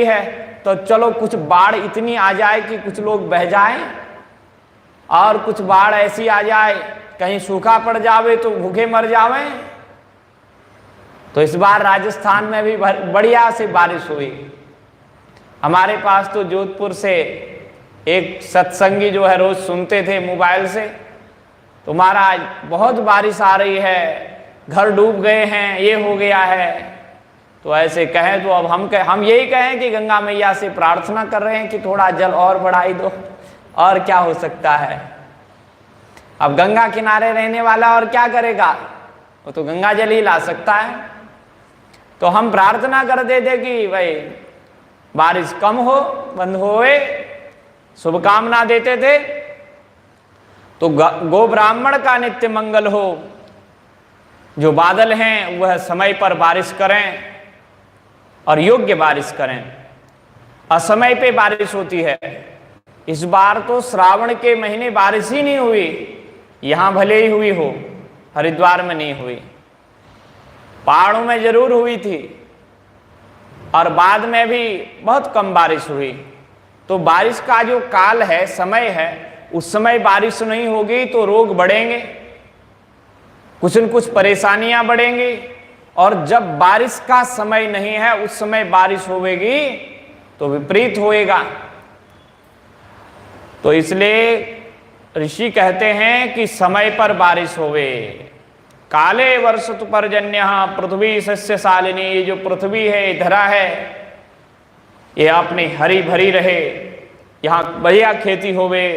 है तो चलो कुछ बाढ़ इतनी आ जाए कि कुछ लोग बह जाएं, और कुछ बाढ़ ऐसी आ जाए कहीं सूखा पड़ जावे तो भूखे मर जावें। तो इस बार राजस्थान में भी बढ़िया से बारिश हुई। हमारे पास तो जोधपुर से एक सत्संगी जो है रोज सुनते थे मोबाइल से, तो महाराज बहुत बारिश आ रही है, घर डूब गए हैं, ये हो गया है। तो ऐसे कहें तो अब हम यही कहें कि गंगा मैया से प्रार्थना कर रहे हैं कि थोड़ा जल और बढ़ाई दो, और क्या हो सकता है। अब गंगा किनारे रहने वाला और क्या करेगा, वो तो गंगा जल ही ला सकता है। तो हम प्रार्थना करते थे कि भाई बारिश कम हो, बंद होए, शुभकामना देते थे। तो गो ब्राह्मण का नित्य मंगल हो, जो बादल हैं वह समय पर बारिश करें और योग्य बारिश करें। असमय पे बारिश होती है। इस बार तो श्रावण के महीने बारिश ही नहीं हुई, यहां भले ही हुई हो, हरिद्वार में नहीं हुई, पहाड़ों में जरूर हुई थी, और बाद में भी बहुत कम बारिश हुई। तो बारिश का जो काल है, समय है, उस समय बारिश नहीं होगी तो रोग बढ़ेंगे, कुछ न कुछ परेशानियां बढ़ेंगी। और जब बारिश का समय नहीं है उस समय बारिश होगी तो विपरीत होएगा। तो इसलिए ऋषि कहते हैं कि समय पर बारिश होवे। काले वर्षतु पर्जन्य पृथ्वी सस्य शालिनी, ये जो पृथ्वी है, धरा है, ये अपनी हरी भरी रहे, यहाँ बढ़िया खेती होवे।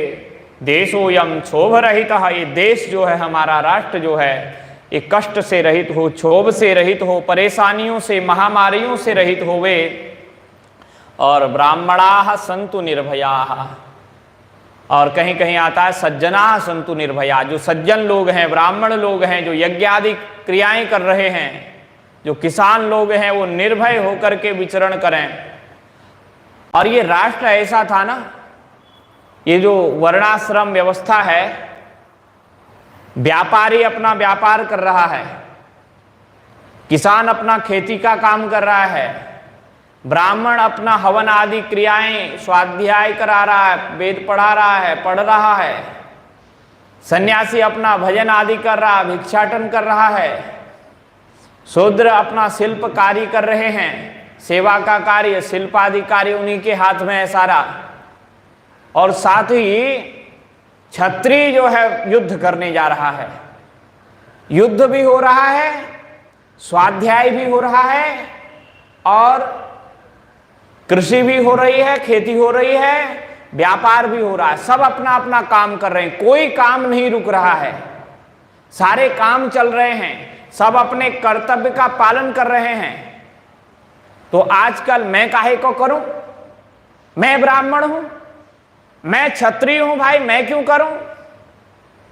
देशो यम क्षोभ रहित, ये देश जो है, हमारा राष्ट्र जो है, ये कष्ट से रहित हो, क्षोभ से रहित हो, परेशानियों से, महामारियों से रहित होवे। और ब्राह्मणा संतु निर्भया, और कहीं कहीं आता है सज्जना संतु निर्भया, जो सज्जन लोग हैं, ब्राह्मण लोग हैं, जो यज्ञ आदि क्रियाएं कर रहे हैं, जो किसान लोग हैं, वो निर्भय होकर के विचरण करें। और ये राष्ट्र ऐसा था ना, ये जो वर्णाश्रम व्यवस्था है, व्यापारी अपना व्यापार कर रहा है, किसान अपना खेती का काम कर रहा है, ब्राह्मण अपना हवन आदि क्रियाएं स्वाध्याय करा रहा है, वेद पढ़ा रहा है, पढ़ रहा है, सन्यासी अपना भजन आदि कर रहा है, भिक्षाटन कर रहा है, शूद्र अपना शिल्प कार्य कर रहे हैं, सेवा का कार्य, शिल्प आदि कार्य उन्हीं के हाथ में है सारा। और साथ ही क्षत्रिय जो है युद्ध करने जा रहा है, युद्ध भी हो रहा है, स्वाध्याय भी हो रहा है, और कृषि भी हो रही है, खेती हो रही है, व्यापार भी हो रहा है। सब अपना अपना काम कर रहे हैं, कोई काम नहीं रुक रहा है, सारे काम चल रहे हैं, सब अपने कर्तव्य का पालन कर रहे हैं। तो आजकल मैं काहे को करूं, मैं ब्राह्मण हूं, मैं क्षत्रिय हूं, भाई मैं क्यों करूं,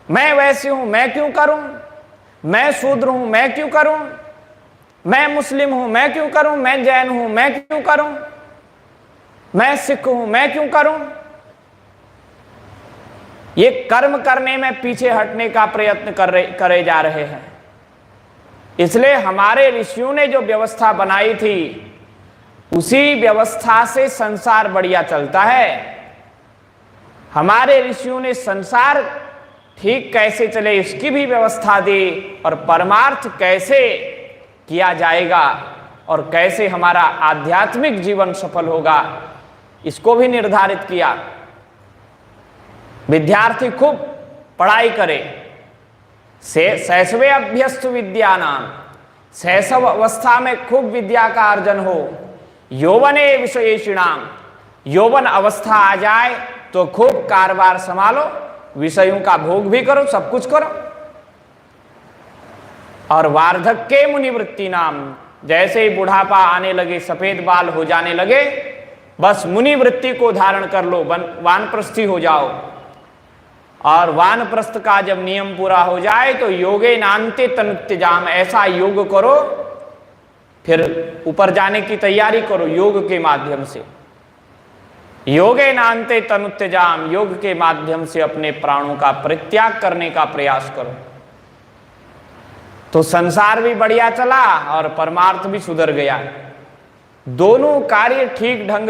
मैं वैश्य हूं, मैं क्यों करूं, मैं शूद्र हूं, मैं क्यों करूं, मैं मुस्लिम हूं, मैं क्यों करूं, मैं जैन हूं, मैं क्यों करूं, मैं सिख हूं, मैं क्यों करूं। ये कर्म करने में पीछे हटने का प्रयत्न करे जा रहे हैं। इसलिए हमारे ऋषियों ने जो व्यवस्था बनाई थी, उसी व्यवस्था से संसार बढ़िया चलता है। हमारे ऋषियों ने संसार ठीक कैसे चले इसकी भी व्यवस्था दी, और परमार्थ कैसे किया जाएगा और कैसे हमारा आध्यात्मिक जीवन सफल होगा, इसको भी निर्धारित किया। विद्यार्थी खूब पढ़ाई करे, शैशवे अभ्यस्तु विद्यानाम, शैशव अवस्था में खूब विद्या का अर्जन हो। यौवने विषयेषिणाम, यौवन अवस्था आ जाए तो खूब कारोबार संभालो, विषयों का भोग भी करो, सब कुछ करो। और वार्धक्ये मुनिवृत्ति नाम, जैसे ही बुढ़ापा आने लगे, सफेद बाल हो जाने लगे, बस मुनिवृत्ति को धारण कर लो, वानप्रस्थी हो जाओ। और वानप्रस्थ का जब नियम पूरा हो जाए तो योगे नान्ते तनुत्यजाम, ऐसा योग करो, फिर ऊपर जाने की तैयारी करो योग के माध्यम से। योगे नान्ते तनुत्यजाम, योग के माध्यम से अपने प्राणों का परित्याग करने का प्रयास करो, तो संसार भी बढ़िया चला और परमार्थ भी सुधर गया। दोनों कार्य ठीक ढंग